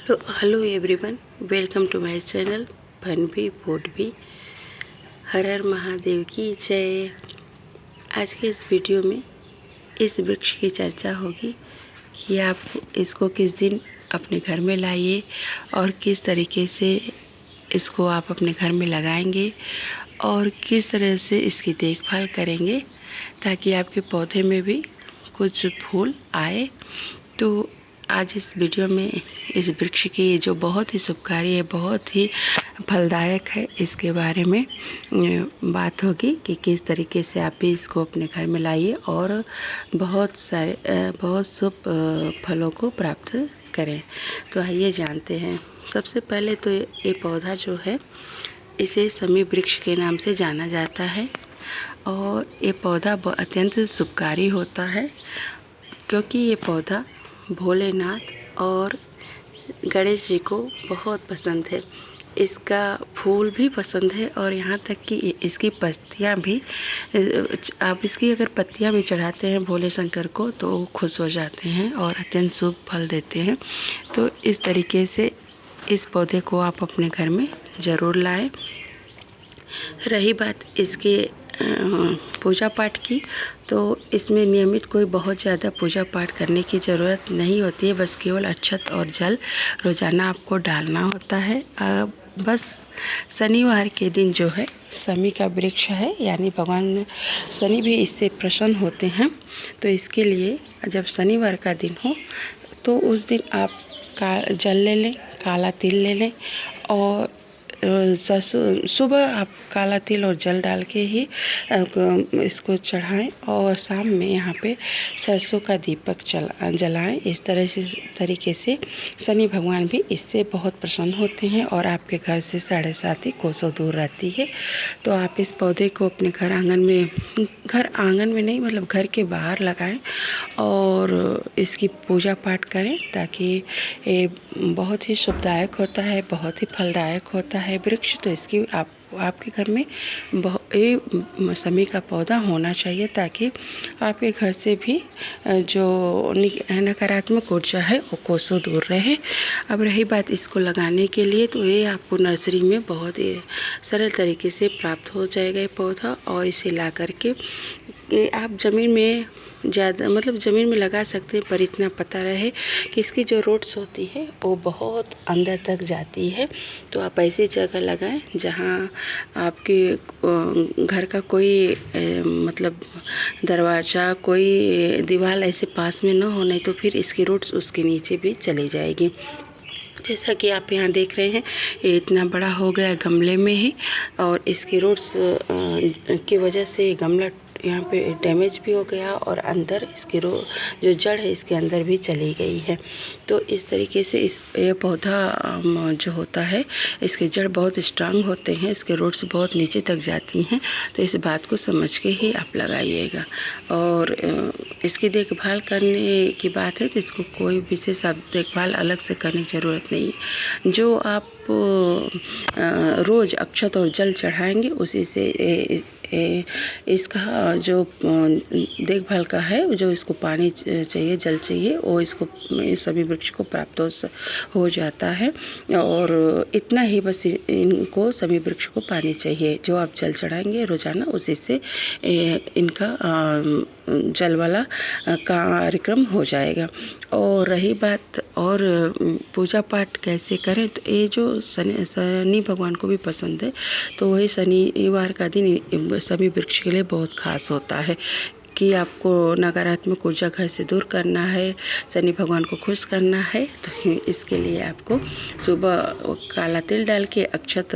Hello everyone, welcome to my channel Bhanvi फूडवी। हर हर महादेव की जय। आज के इस वीडियो में इस वृक्ष की चर्चा होगी कि आप इसको किस दिन अपने घर में लाइए और किस तरीके से इसको आप अपने घर में लगाएंगे और किस तरह से इसकी देखभाल करेंगे ताकि आपके पौधे में भी कुछ फूल आए। तो आज इस वीडियो में इस वृक्ष की जो बहुत ही शुभकारी है, बहुत ही फलदायक है, इसके बारे में बात होगी कि किस तरीके से आप भी इसको अपने घर में लाइए और बहुत शुभ फलों को प्राप्त करें। तो आइए जानते हैं। सबसे पहले तो ये पौधा जो है इसे शमी वृक्ष के नाम से जाना जाता है और ये पौधा अत्यंत शुभकारी होता है क्योंकि ये पौधा भोलेनाथ और गणेश जी को बहुत पसंद है। इसका फूल भी पसंद है और यहाँ तक कि इसकी पत्तियाँ भी, आप इसकी अगर पत्तियाँ भी चढ़ाते हैं भोले शंकर को तो वो खुश हो जाते हैं और अत्यंत शुभ फल देते हैं। तो इस तरीके से इस पौधे को आप अपने घर में ज़रूर लाएं। रही बात इसके पूजा पाठ की, तो इसमें नियमित कोई बहुत ज़्यादा पूजा पाठ करने की ज़रूरत नहीं होती है। बस केवल अक्षत और जल रोज़ाना आपको डालना होता है। बस शनिवार के दिन जो है शमी का वृक्ष है, यानी भगवान शनि भी इससे प्रसन्न होते हैं। तो इसके लिए जब शनिवार का दिन हो तो उस दिन आप जल ले लें, काला तिल ले लें और सुबह आप काला तिल और जल डाल के ही इसको चढ़ाएं और शाम में यहाँ पे सरसों का दीपक जलाएं। इस तरीके से शनि भगवान भी इससे बहुत प्रसन्न होते हैं और आपके घर से 7.5 कोसों दूर रहती है। तो आप इस पौधे को अपने घर आंगन में नहीं, मतलब घर के बाहर लगाएं और इसकी पूजा पाठ करें ताकि ये बहुत ही शुभदायक होता है, बहुत ही फलदायक होता है वृक्ष। तो इसकी आपके घर में ये शमी का पौधा होना चाहिए ताकि आपके घर से भी जो नकारात्मक ऊर्जा है वो कोसों दूर रहे। अब रही बात इसको लगाने के लिए, तो ये आपको नर्सरी में बहुत ही सरल तरीके से प्राप्त हो जाएगा ये पौधा। और इसे ला करके आप ज़मीन में ज़मीन में लगा सकते हैं, पर इतना पता रहे कि इसकी जो रूट्स होती है वो बहुत अंदर तक जाती है। तो आप ऐसी जगह लगाएं जहां आपके घर का कोई दरवाज़ा, कोई दीवार ऐसे पास में न हो, नहीं तो फिर इसकी रूट्स उसके नीचे भी चली जाएगी। जैसा कि आप यहाँ देख रहे हैं ये इतना बड़ा हो गया गमले में ही, और इसकी रूट्स की वजह से गमला यहाँ पे डैमेज भी हो गया और अंदर इसकी जो जड़ है इसके अंदर भी चली गई है। तो इस तरीके से ये पौधा जो होता है इसके जड़ बहुत स्ट्रांग होते हैं, इसके रूट्स बहुत नीचे तक जाती हैं। तो इस बात को समझ के ही आप लगाइएगा। और इसकी देखभाल करने की बात है तो इसको कोई विशेष देखभाल अलग से करने की ज़रूरत नहीं है। जो आप रोज़ अक्षत और जल चढ़ाएंगे उसी से इसका जो देखभाल का है, जो इसको पानी चाहिए, जल चाहिए, वो इसको सभी वृक्ष को प्राप्त हो जाता है। और इतना ही बस इनको सभी वृक्ष को पानी चाहिए। जो आप जल चढ़ाएंगे रोज़ाना उसी से इनका जल वाला कार्यक्रम हो जाएगा। और रही बात और पूजा पाठ कैसे करें, तो ये जो शनि भगवान को भी पसंद है, तो वही शनिवार का दिन सभी वृक्ष के लिए बहुत खास होता है कि आपको नकारात्मक ऊर्जा घर से दूर करना है, शनि भगवान को खुश करना है। तो इसके लिए आपको सुबह काला तिल डाल के अक्षत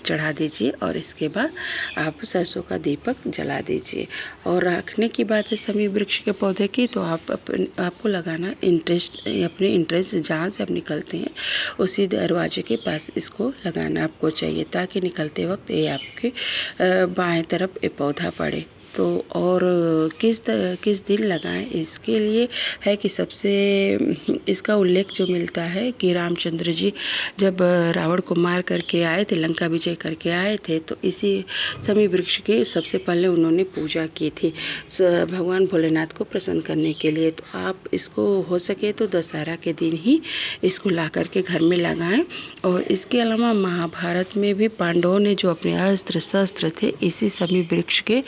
चढ़ा दीजिए और इसके बाद आप सरसों का दीपक जला दीजिए। और रखने की बात है शमी वृक्ष के पौधे की, तो आपको लगाना अपने इंटरेस्ट जहाँ से आप निकलते हैं उसी दरवाजे के पास इसको लगाना आपको चाहिए ताकि निकलते वक्त ये आपके बाएं तरफ ये पौधा पड़े। तो और किस दिन लगाएं, इसके लिए है कि सबसे इसका उल्लेख जो मिलता है कि रामचंद्र जी जब रावण को मार करके आए थे, लंका विजय करके आए थे, तो इसी शमी वृक्ष की सबसे पहले उन्होंने पूजा की थी भगवान भोलेनाथ को प्रसन्न करने के लिए। तो आप इसको हो सके तो दशहरा के दिन ही इसको ला करके घर में लगाएं। और इसके अलावा महाभारत में भी पांडवों ने जो अपने अस्त्र शस्त्र थे इसी शमी वृक्ष के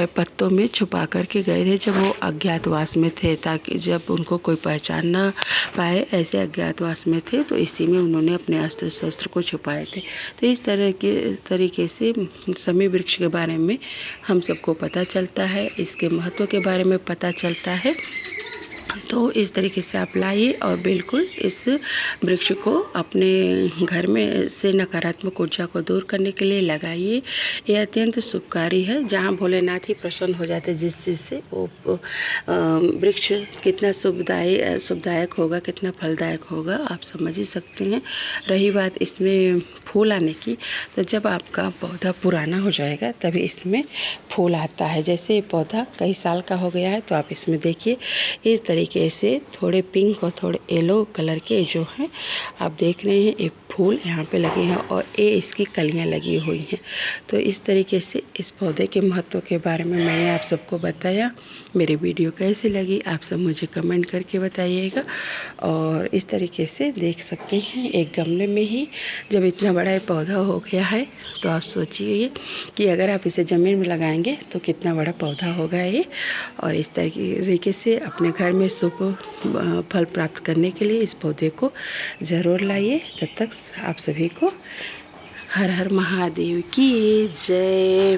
पत्तों में छुपा करके गए थे जब वो अज्ञातवास में थे, ताकि जब उनको कोई पहचान ना पाए, ऐसे अज्ञातवास में थे, तो इसी में उन्होंने अपने अस्त्र शस्त्र को छुपाए थे। तो इस तरीके से शमी वृक्ष के बारे में हम सबको पता चलता है, इसके महत्व के बारे में पता चलता है। तो इस तरीके से आप लाइए और बिल्कुल इस वृक्ष को अपने घर में से नकारात्मक ऊर्जा को दूर करने के लिए लगाइए। यह अत्यंत शुभकारी है। जहाँ भोलेनाथ ही प्रसन्न हो जाते हैं जिस चीज़ से, वो वृक्ष कितना शुभदायक होगा, कितना फलदायक होगा, आप समझ ही सकते हैं। रही बात इसमें फूल आने की, तो जब आपका पौधा पुराना हो जाएगा तभी इसमें फूल आता है। जैसे ये पौधा कई साल का हो गया है तो आप इसमें देखिए इस तरीके से थोड़े पिंक और थोड़े येलो कलर के जो हैं आप देख रहे हैं, ये फूल यहाँ पे लगे हैं और ये इसकी कलियाँ लगी हुई हैं। तो इस तरीके से इस पौधे के महत्व के बारे में मैंने आप सबको बताया। मेरी वीडियो कैसी लगी आप सब मुझे कमेंट करके बताइएगा। और इस तरीके से देख सकते हैं एक गमले में ही जब इतना बड़ा ये पौधा हो गया है, तो आप सोचिए कि अगर आप इसे ज़मीन में लगाएंगे तो कितना बड़ा पौधा होगा ये। और इस तरीके से अपने घर में शुभ फल प्राप्त करने के लिए इस पौधे को ज़रूर लाइए। तब तक आप सभी को हर हर महादेव की जय।